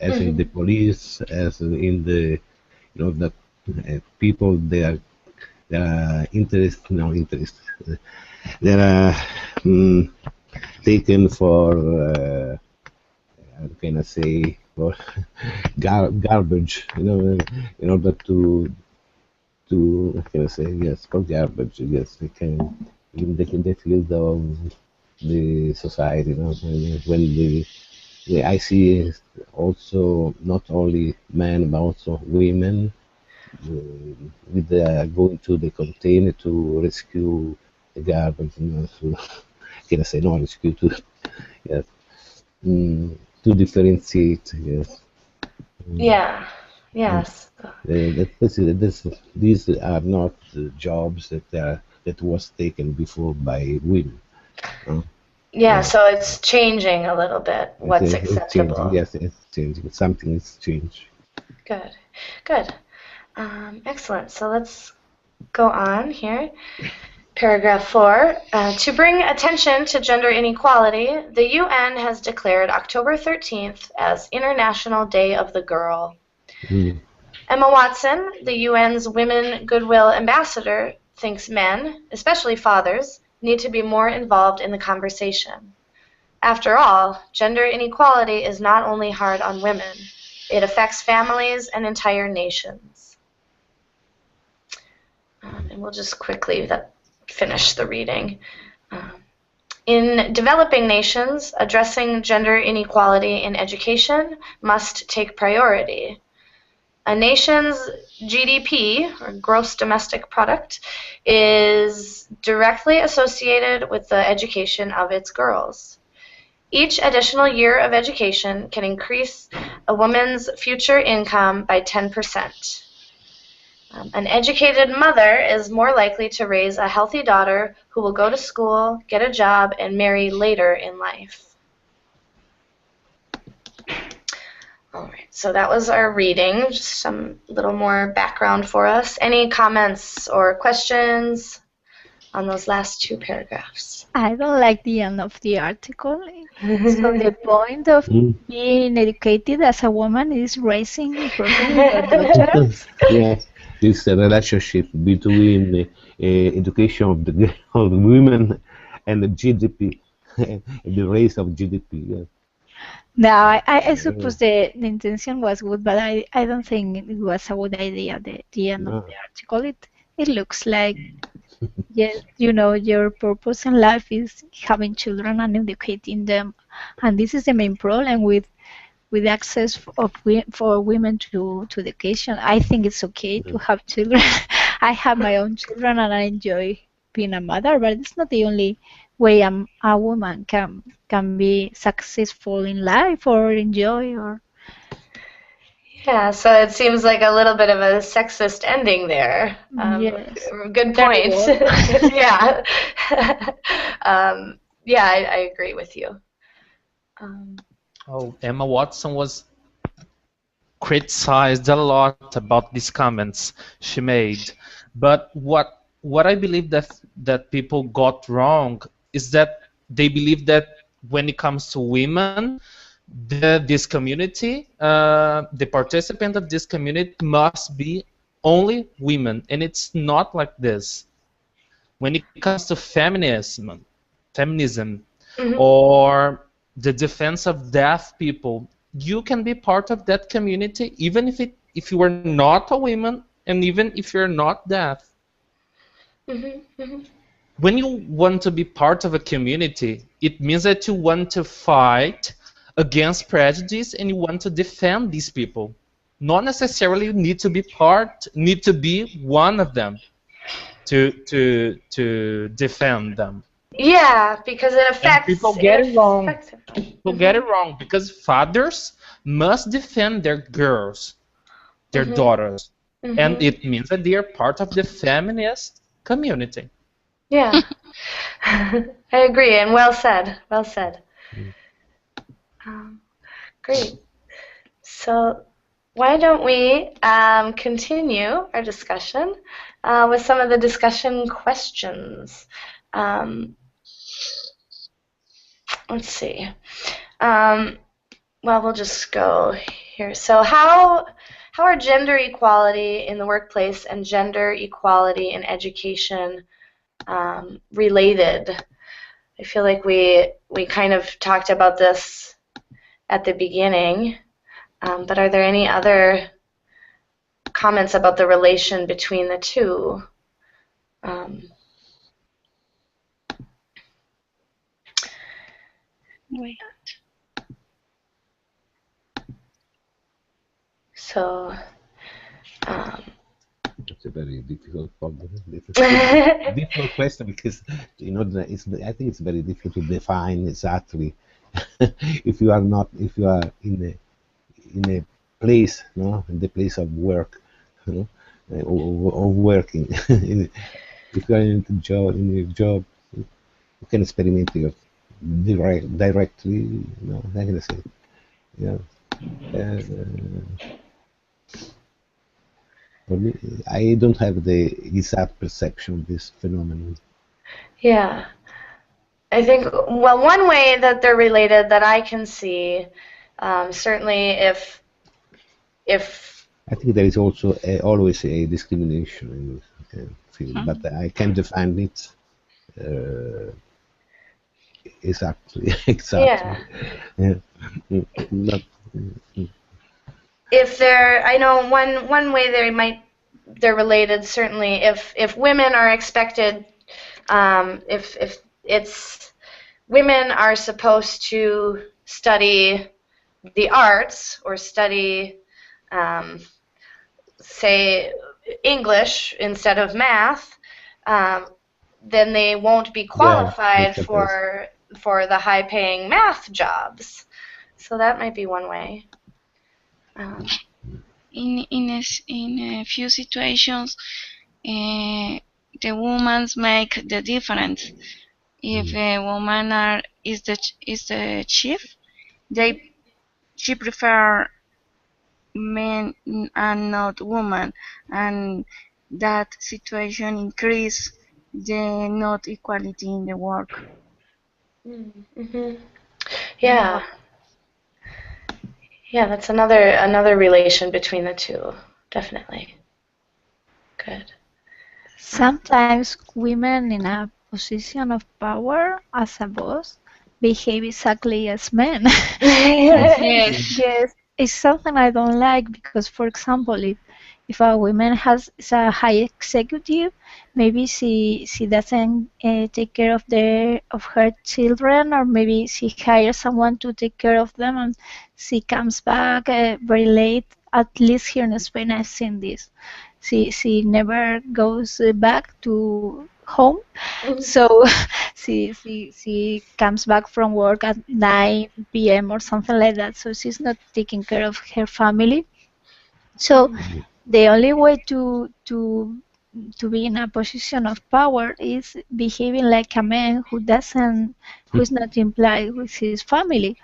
[SPEAKER 4] As in
[SPEAKER 1] Mm-hmm.
[SPEAKER 4] the police, as in the that people they are interest. They are mm, taken for. How can I say, for garbage, in order to how can I say, yes, for garbage, yes, they can in the field of the society, when I see also not only men but also women with going to the container to rescue the garbage, so, can I say, no rescue to, yes, to differentiate, yes.
[SPEAKER 1] Yeah.
[SPEAKER 4] Mm.
[SPEAKER 1] Yes.
[SPEAKER 4] These are not jobs that was taken before by women. Uh,
[SPEAKER 1] Yeah,
[SPEAKER 4] yeah,
[SPEAKER 1] so it's changing a little bit what's
[SPEAKER 4] it's changing.
[SPEAKER 1] acceptable.
[SPEAKER 4] Yes, it's changing. Something is changed.
[SPEAKER 1] Good. Good. Excellent. So let's go on here. Paragraph 4. To bring attention to gender inequality, the UN has declared October 13th as International Day of the Girl.
[SPEAKER 4] Mm.
[SPEAKER 1] Emma Watson, the UN's Women Goodwill Ambassador, thinks men, especially fathers, need to be more involved in the conversation. After all, gender inequality is not only hard on women, it affects families and entire nations. And we'll just quickly finish the reading. In developing nations, addressing gender inequality in education must take priority. A nation's GDP, or gross domestic product, is directly associated with the education of its girls. Each additional year of education can increase a woman's future income by 10%. An educated mother is more likely to raise a healthy daughter who will go to school, get a job, and marry later in life. All right, so that was our reading, just some little more background for us. Any comments or questions on those last two paragraphs?
[SPEAKER 6] I don't like the end of the article. So the point of being educated as a woman is raising, improving your daughters.
[SPEAKER 4] Yes, this relationship between education of of the women and the GDP, the raise of GDP. Yes.
[SPEAKER 6] No, I suppose the intention was good, but I don't think it was a good idea, the end of
[SPEAKER 4] No.
[SPEAKER 6] the article. It looks like, yes, your purpose in life is having children and educating them. And this is the main problem with access for women to education. I think it's okay to have children. I have my own children and I enjoy being a mother, but it's not the only way a woman can be successful in life or enjoy or.
[SPEAKER 1] Yeah, so it seems like a little bit of a sexist ending there.
[SPEAKER 6] Yes.
[SPEAKER 1] Good
[SPEAKER 6] Very
[SPEAKER 1] point.
[SPEAKER 6] well.
[SPEAKER 1] Yeah. Yeah, I agree with you.
[SPEAKER 5] Emma Watson was criticized a lot about these comments she made, but what I believe that people got wrong is that they believe that when it comes to women, this community, the participant of this community must be only women, and it's not like this. When it comes to feminism, or the defense of deaf people, you can be part of that community even if you are not a woman and even if you're not deaf. When you want to be part of a community, it means that you want to fight against prejudice and you want to defend these people. Not necessarily need to be one of them to defend them.
[SPEAKER 1] Yeah, because it affects.
[SPEAKER 5] And people get it wrong. People get it wrong because fathers must defend their girls, their daughters, and it means that they are part of the feminist community.
[SPEAKER 1] Yeah, I agree, and well said. Well said. Great. So why don't we continue our discussion with some of the discussion questions. Let's see. Well, we'll just go here. So how are gender equality in the workplace and gender equality in education related? I feel like we kind of talked about this at the beginning, but are there any other comments about the relation between the two?
[SPEAKER 6] Wait.
[SPEAKER 1] So,
[SPEAKER 4] It's a very difficult problem. Difficult question because I think it's very difficult to define exactly if you are in a place, no, in the place of work, or working. If you are in your job, you can experiment it directly. How can I say? Yeah. For me, I don't have the exact perception of this phenomenon.
[SPEAKER 1] Yeah. I think, well, one way that they're related that I can see, certainly if
[SPEAKER 4] I think there is also always a discrimination in this field, but I can define it exactly. Exactly.
[SPEAKER 1] yeah,
[SPEAKER 4] Yeah. But,
[SPEAKER 1] if they're, I know one way they're related certainly if women are expected, if it's women are supposed to study the arts or study, um, say, English instead of math, um, then they won't be
[SPEAKER 4] yeah,
[SPEAKER 1] qualified
[SPEAKER 4] makes sense.
[SPEAKER 1] for the high-paying math jobs. So that might be one way.
[SPEAKER 2] In a few situations, the women make the difference. If a woman is the chief, they she prefer men and not women, and that situation increase the not equality in the work.
[SPEAKER 1] Mm-hmm. Yeah, yeah, that's another relation between the two, definitely. Good.
[SPEAKER 6] Sometimes women in a position of power as a boss behave exactly as men.
[SPEAKER 2] Yes.
[SPEAKER 6] Yes, it's something I don't like because, for example, if a woman is a high executive, maybe she doesn't take care of her children, or maybe she hires someone to take care of them, and she comes back very late. At least here in Spain, I've seen this. She never goes back to home, so she comes back from work at 9 p.m. or something like that. So she's not taking care of her family. So the only way to be in a position of power is behaving like a man who's not implied with his family.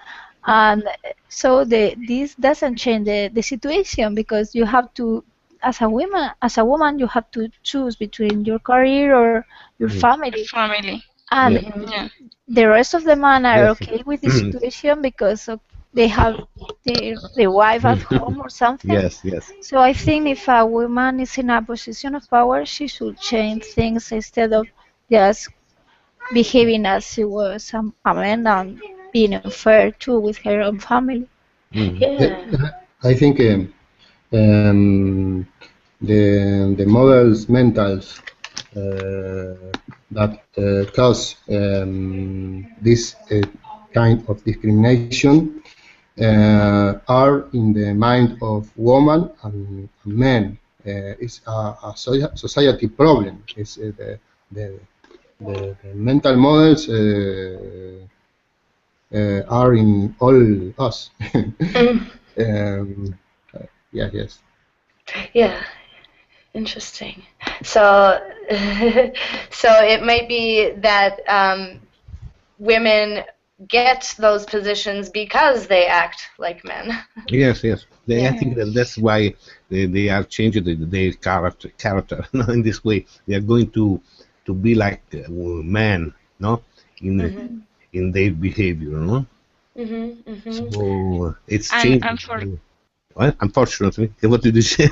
[SPEAKER 6] And so this doesn't change the situation, because you have to, as a woman you have to choose between your career or your family.
[SPEAKER 2] Family.
[SPEAKER 6] And
[SPEAKER 4] Yeah.
[SPEAKER 1] Mhm.
[SPEAKER 2] Yeah.
[SPEAKER 6] the rest of the men are
[SPEAKER 4] Yes.
[SPEAKER 6] okay with the situation because they have their wife at home or something.
[SPEAKER 4] Yes. Yes.
[SPEAKER 6] So I think if a woman is in a position of power, she should change things instead of just behaving as she was a man and being unfair too with her own family.
[SPEAKER 4] Mm.
[SPEAKER 1] Yeah.
[SPEAKER 7] I think um, the models mentals that cause this kind of discrimination are in the mind of women and men. It's a society problem. It's the, the mental models are in all us.
[SPEAKER 1] Mm.
[SPEAKER 7] um, yeah, yes.
[SPEAKER 1] Yeah. Interesting. So, so it might be that women get those positions because they act like men.
[SPEAKER 4] Yes. Yes. I
[SPEAKER 1] Yeah.
[SPEAKER 4] think that that's why they are changing their character. In this way, they are going to be like man, no, in
[SPEAKER 1] Mhm.
[SPEAKER 4] in their behavior, no.
[SPEAKER 1] Mhm. Mhm.
[SPEAKER 4] So it's
[SPEAKER 2] And
[SPEAKER 4] changing.
[SPEAKER 2] for
[SPEAKER 4] Well, unfortunately, what did you say?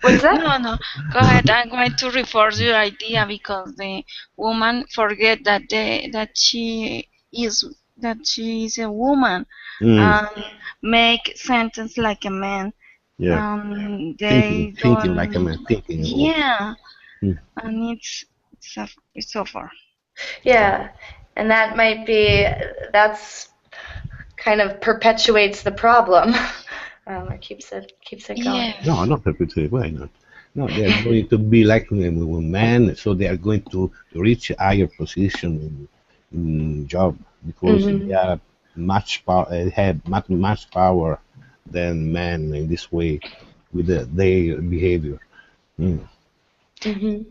[SPEAKER 1] What's that?
[SPEAKER 2] no, no, go ahead. I'm going to reinforce your idea because the woman forget that she is a woman
[SPEAKER 4] Mm,
[SPEAKER 2] and make sentence like a man.
[SPEAKER 4] yeah,
[SPEAKER 2] They
[SPEAKER 4] thinking like a
[SPEAKER 2] don't.
[SPEAKER 4] man, thinking. Oh,
[SPEAKER 2] Yeah,
[SPEAKER 4] mm,
[SPEAKER 2] and it's suffer.
[SPEAKER 1] Yeah, and that might be that's kind of perpetuates the problem. Or keeps it going.
[SPEAKER 4] no,
[SPEAKER 2] Yes.
[SPEAKER 4] not perpetually. Why not? No, they are going to be like a man, so they are going to reach a higher position in job because they
[SPEAKER 1] Mhm.
[SPEAKER 4] are much power, have much power than men in this way with their behavior. Mm.
[SPEAKER 1] Mhm.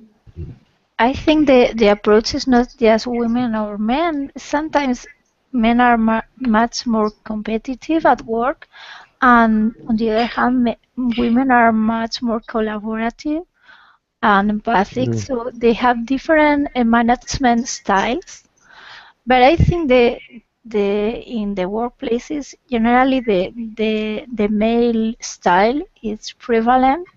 [SPEAKER 6] I think the approach is not just women or men. Sometimes men are much more competitive at work, And on the other hand, women are much more collaborative and empathic,
[SPEAKER 4] Mm,
[SPEAKER 6] so they have different management styles. But I think the in the workplaces generally the male style is prevalent,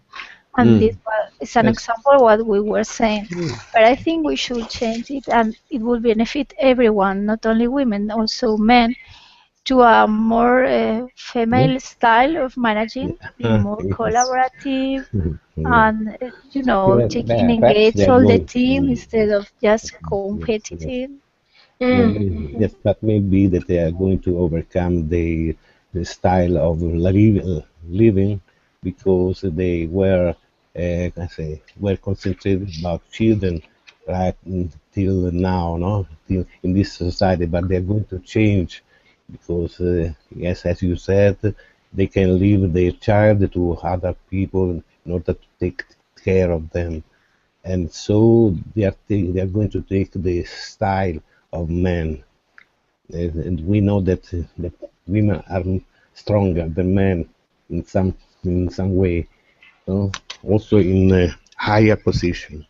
[SPEAKER 6] and this
[SPEAKER 4] mm,
[SPEAKER 6] is an
[SPEAKER 4] yes.
[SPEAKER 6] example of what we were saying.
[SPEAKER 4] Mm,
[SPEAKER 6] But I think we should change it, and it will benefit everyone, not only women, also men, to a more
[SPEAKER 4] mm,
[SPEAKER 6] female style of managing, be more
[SPEAKER 4] yes.
[SPEAKER 6] collaborative,
[SPEAKER 4] Yeah.
[SPEAKER 6] and taking
[SPEAKER 4] Perhaps they
[SPEAKER 6] engage
[SPEAKER 4] are
[SPEAKER 6] all the
[SPEAKER 4] going.
[SPEAKER 6] team instead of just
[SPEAKER 4] Yes, yes.
[SPEAKER 6] competitive.
[SPEAKER 1] Mm.
[SPEAKER 4] Yes, but maybe that they are going to overcome the style of living because they were, I say, were concentrated about children right until now, no, till in this society. But they're going to change because, yes, as you said, they can leave their child to other people in order to take care of them, and so they are going to take the style of men. And we know that women are stronger than men in some way, no? Also in a higher position.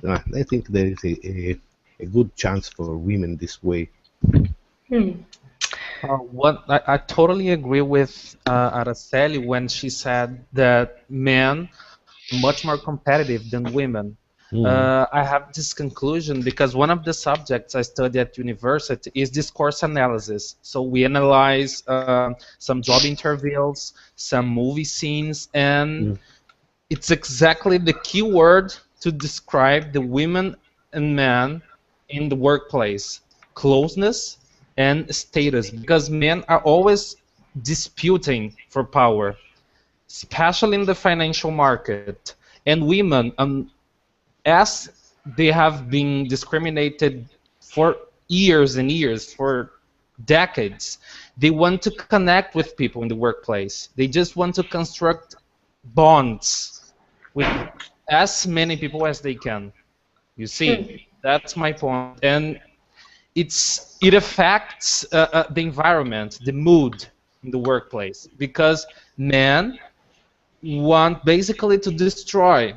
[SPEAKER 4] I think there is a good chance for women this way.
[SPEAKER 1] Mm.
[SPEAKER 5] What I totally agree with Araceli when she said that men are much more competitive than women.
[SPEAKER 4] Mm,
[SPEAKER 5] I have this conclusion because one of the subjects I study at university is discourse analysis. So we analyze some job interviews, some movie scenes, and
[SPEAKER 4] mm,
[SPEAKER 5] it's exactly the key word to describe the women and men in the workplace: closeness and status, because men are always disputing for power, especially in the financial market. And women, as they have been discriminated for years and years, for decades, they want to connect with people in the workplace. They just want to construct bonds with as many people as they can. You see,
[SPEAKER 1] Mm.
[SPEAKER 5] that's my point, and it affects the environment, the mood in the workplace, because men want basically to destroy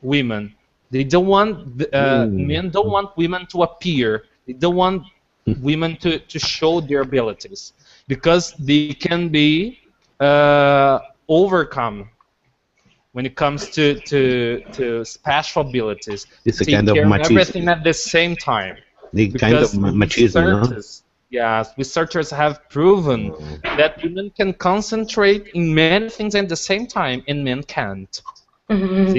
[SPEAKER 5] women. They don't want
[SPEAKER 4] mm,
[SPEAKER 5] men don't want women to appear. They don't want women to show their abilities because they can be uh, overcome when it comes to special abilities, to
[SPEAKER 4] it's a
[SPEAKER 5] take
[SPEAKER 4] kind of
[SPEAKER 5] care of everything
[SPEAKER 4] machismo.
[SPEAKER 5] at the same time.
[SPEAKER 4] The kind of
[SPEAKER 5] Because
[SPEAKER 4] machismo, no?
[SPEAKER 5] researchers have proven
[SPEAKER 4] Oh,
[SPEAKER 5] that women can concentrate in many things at the same time, and men can't.
[SPEAKER 1] Mhm.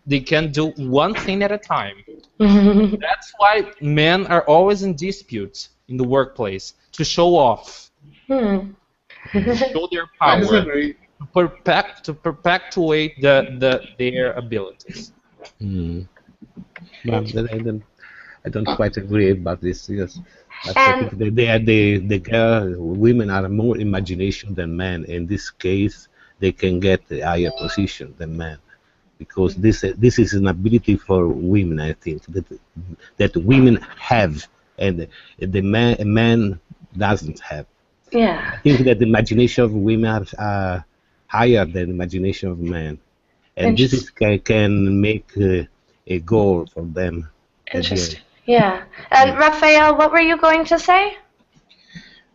[SPEAKER 5] They can do one thing at a time.
[SPEAKER 1] Mhm.
[SPEAKER 5] That's why men are always in disputes in the workplace to show off,
[SPEAKER 1] Hmm.
[SPEAKER 5] to
[SPEAKER 4] mm,
[SPEAKER 5] show their
[SPEAKER 3] I
[SPEAKER 5] power,
[SPEAKER 3] disagree.
[SPEAKER 5] to perpetuate their abilities.
[SPEAKER 4] mm. But I don't
[SPEAKER 3] Uh,
[SPEAKER 4] quite agree about this. Yes, but I think
[SPEAKER 1] And
[SPEAKER 4] they are the girl, women are more imagination than men. In this case, they can get a higher position than men because this is an ability for women. I think that women have, and the man doesn't have.
[SPEAKER 1] yeah,
[SPEAKER 4] I think that the imagination of women are higher than the imagination of men, and this
[SPEAKER 1] interesting.
[SPEAKER 4] is can make a goal for them at the end.
[SPEAKER 1] Interesting. Yeah. And Raphael, what were you going to say?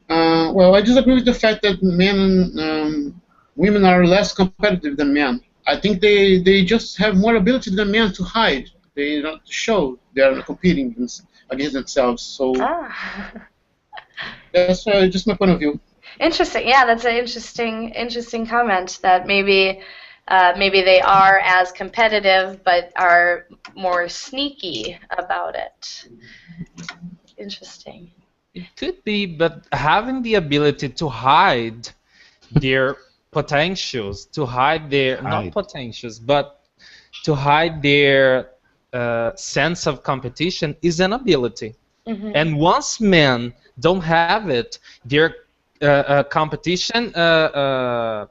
[SPEAKER 3] well, I disagree with the fact that women are less competitive than men. I think they just have more ability than men to hide. They don't show they are competing against themselves. So
[SPEAKER 1] Ah.
[SPEAKER 3] that's just my point of view.
[SPEAKER 1] Interesting. Yeah, that's an interesting comment that maybe they are as competitive but are more sneaky about it. Interesting.
[SPEAKER 5] It could be, but having the ability to hide their potentials, to hide their not
[SPEAKER 4] Hide.
[SPEAKER 5] potentials, but to hide their sense of competition is an ability.
[SPEAKER 1] Hmm.
[SPEAKER 5] And once men don't have it, their competition uh,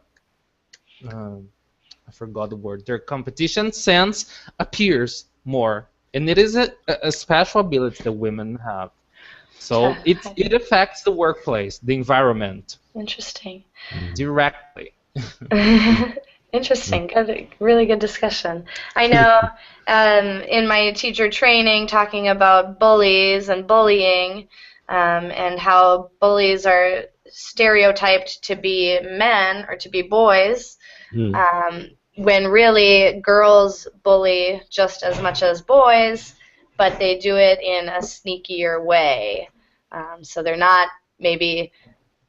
[SPEAKER 5] I forgot the word. Their competition sense appears more, and it is a special ability that women have. So it affects the workplace, the environment.
[SPEAKER 1] Interesting.
[SPEAKER 5] Directly.
[SPEAKER 1] Interesting. Good, really good discussion. I know in my teacher training, talking about bullies and bullying, and how bullies are stereotyped to be men or to be boys, when really girls bully just as much as boys, but they do it in a sneakier way. So they're not maybe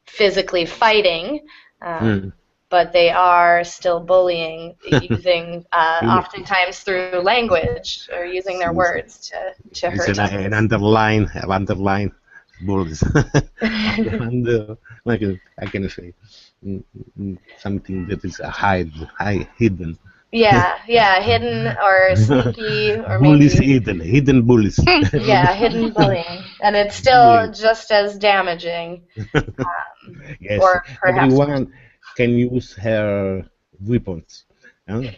[SPEAKER 1] physically fighting, but they are still bullying, using oftentimes through language or using their words to
[SPEAKER 4] It's
[SPEAKER 1] hurt others.
[SPEAKER 4] an underline bullies. Like I can say something that is hidden.
[SPEAKER 1] Yeah, hidden or sneaky or
[SPEAKER 4] Bullies
[SPEAKER 1] maybe
[SPEAKER 4] hidden bullies.
[SPEAKER 1] yeah, hidden bullying, and it's still
[SPEAKER 4] Bullying.
[SPEAKER 1] just as damaging,
[SPEAKER 4] Yes,
[SPEAKER 1] or perhaps worse.
[SPEAKER 4] everyone can use her weapons in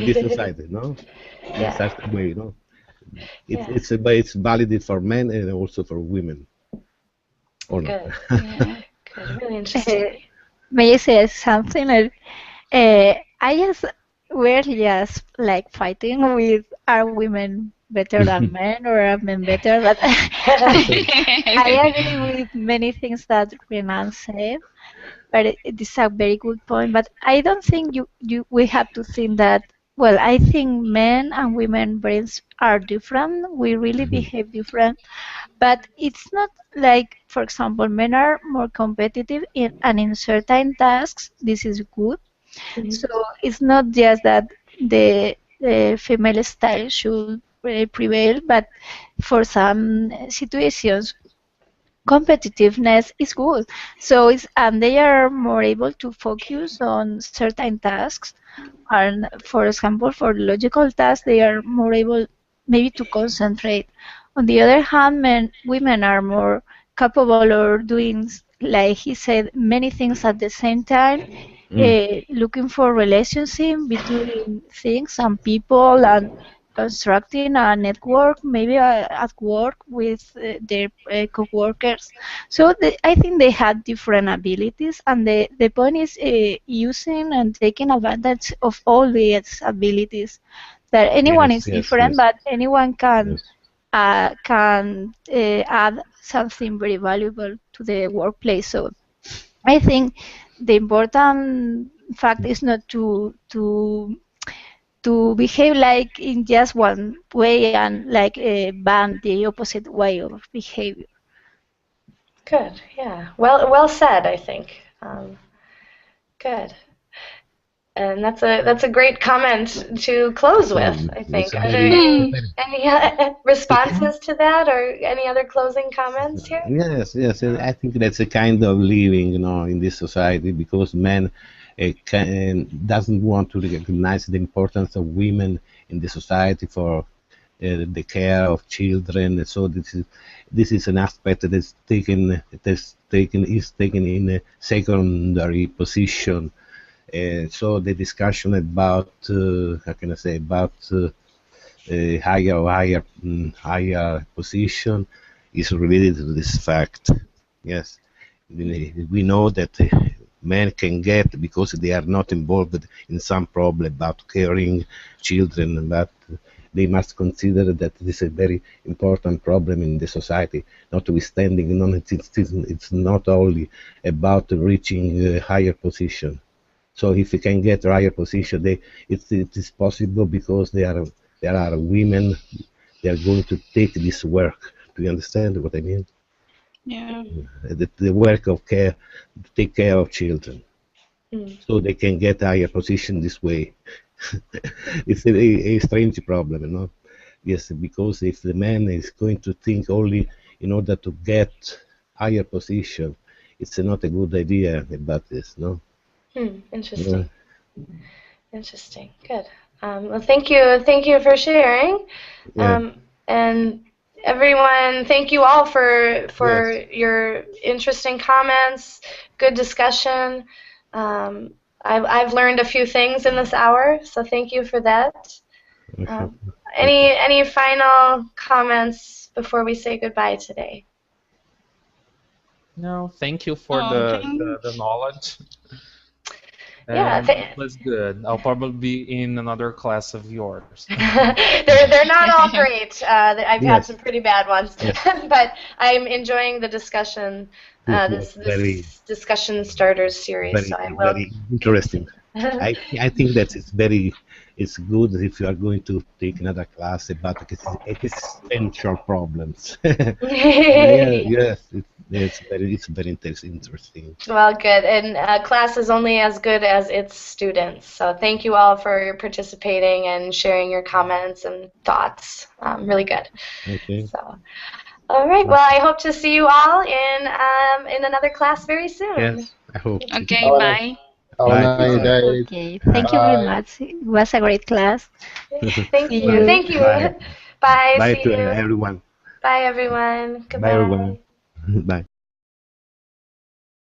[SPEAKER 4] this society, no? In
[SPEAKER 1] Yeah,
[SPEAKER 4] such a way, no?
[SPEAKER 1] yeah,
[SPEAKER 4] It's valid for men and also for women, or not?
[SPEAKER 1] good,
[SPEAKER 6] Yeah.
[SPEAKER 1] good, really interesting.
[SPEAKER 6] May I say something? I just we're just like fighting with are women better than men or are men better? But I agree with many things that Renan said. But it is a very good point. But I don't think we have to think that. Well, I think men and women brains are different. We really behave different. But it's not like, for example, men are more competitive and in certain tasks, this is good. So it's not just that the female style should prevail, but for some situations, competitiveness is good. So and they are more able to focus on certain tasks. And for example, for logical tasks, they are more able maybe to concentrate. On the other hand, women are more capable of doing, like he said, many things at the same time, looking for relationship between things and people and constructing a network, maybe at work with their co-workers. So I think they had different abilities, and the point is using and taking advantage of all these abilities. That anyone
[SPEAKER 4] Yes,
[SPEAKER 6] is
[SPEAKER 4] yes,
[SPEAKER 6] different,
[SPEAKER 4] yes,
[SPEAKER 6] but anyone
[SPEAKER 4] yes.
[SPEAKER 6] can add something very valuable to the workplace. So I think the important fact is not to behave like in just one way and like ban the opposite way of behavior.
[SPEAKER 1] Good, yeah. Well said, I think. Good. And that's a great comment to close with, I
[SPEAKER 4] It's
[SPEAKER 1] think.
[SPEAKER 4] a
[SPEAKER 1] Are there
[SPEAKER 4] very
[SPEAKER 1] any responses to that or any other closing comments here?
[SPEAKER 4] yes. I think that's a kind of living, in this society because men doesn't want to recognize the importance of women in the society for the care of children. So this is an aspect that is taken in a secondary position. So the discussion about how can I say about higher position is related to this fact. Yes, we know that men can get because they are not involved in some problem about caring children, but they must consider that this is a very important problem in the society. Notwithstanding, it's not only about reaching a higher position. So if you can get a higher position, it is possible because there are women. They are going to take this work. Do you understand what I mean?
[SPEAKER 2] Yeah.
[SPEAKER 4] The work of care, to take care of children,
[SPEAKER 1] Mm.
[SPEAKER 4] so they can get a higher position this way. It's a strange problem, Yes, because if the man is going to think only in order to get higher position, it's not a good idea about this, no?
[SPEAKER 1] Interesting.
[SPEAKER 4] Yeah.
[SPEAKER 1] Interesting. Good. Well, thank you for sharing,
[SPEAKER 4] Yeah.
[SPEAKER 1] and everyone. Thank you all for
[SPEAKER 4] Yes.
[SPEAKER 1] your interesting comments. Good discussion. Um, I've learned a few things in this hour, so thank you for that.
[SPEAKER 4] Okay.
[SPEAKER 1] Um,
[SPEAKER 4] Thank you.
[SPEAKER 1] any final comments before we say goodbye today?
[SPEAKER 5] No, thank you for
[SPEAKER 2] Oh,
[SPEAKER 5] the knowledge.
[SPEAKER 1] Yeah,
[SPEAKER 5] And it was good. I'll probably be in another class of yours.
[SPEAKER 1] they're not all great. I've had
[SPEAKER 4] Yes,
[SPEAKER 1] some pretty bad ones,
[SPEAKER 4] yes,
[SPEAKER 1] but I'm enjoying the discussion.
[SPEAKER 4] yes, yes. Very,
[SPEAKER 1] This discussion starters series. So
[SPEAKER 4] very,
[SPEAKER 1] I will
[SPEAKER 4] very interesting.
[SPEAKER 1] continue.
[SPEAKER 4] I think that it's good if you are going to take another class about existential problems. Yeah, yes, it's very interesting.
[SPEAKER 1] Well, good. And class is only as good as its students. So thank you all for participating and sharing your comments and thoughts. Really good.
[SPEAKER 4] Okay.
[SPEAKER 1] So, all right. Well, I hope to see you all in another class very soon.
[SPEAKER 4] Yes, I hope.
[SPEAKER 2] okay,
[SPEAKER 7] Have a nice,
[SPEAKER 2] bye.
[SPEAKER 7] have a
[SPEAKER 4] Bye.
[SPEAKER 7] nice day.
[SPEAKER 6] Okay,
[SPEAKER 4] Bye.
[SPEAKER 6] thank you very
[SPEAKER 7] Bye.
[SPEAKER 6] much. It was a great class.
[SPEAKER 1] Thank
[SPEAKER 6] See
[SPEAKER 1] you.
[SPEAKER 6] you.
[SPEAKER 4] Bye.
[SPEAKER 1] Thank you.
[SPEAKER 4] Bye.
[SPEAKER 1] Bye.
[SPEAKER 4] Bye
[SPEAKER 1] See
[SPEAKER 4] to
[SPEAKER 1] you.
[SPEAKER 4] everyone.
[SPEAKER 1] Bye, everyone.
[SPEAKER 4] Bye, everyone.
[SPEAKER 1] Goodbye.
[SPEAKER 4] Bye.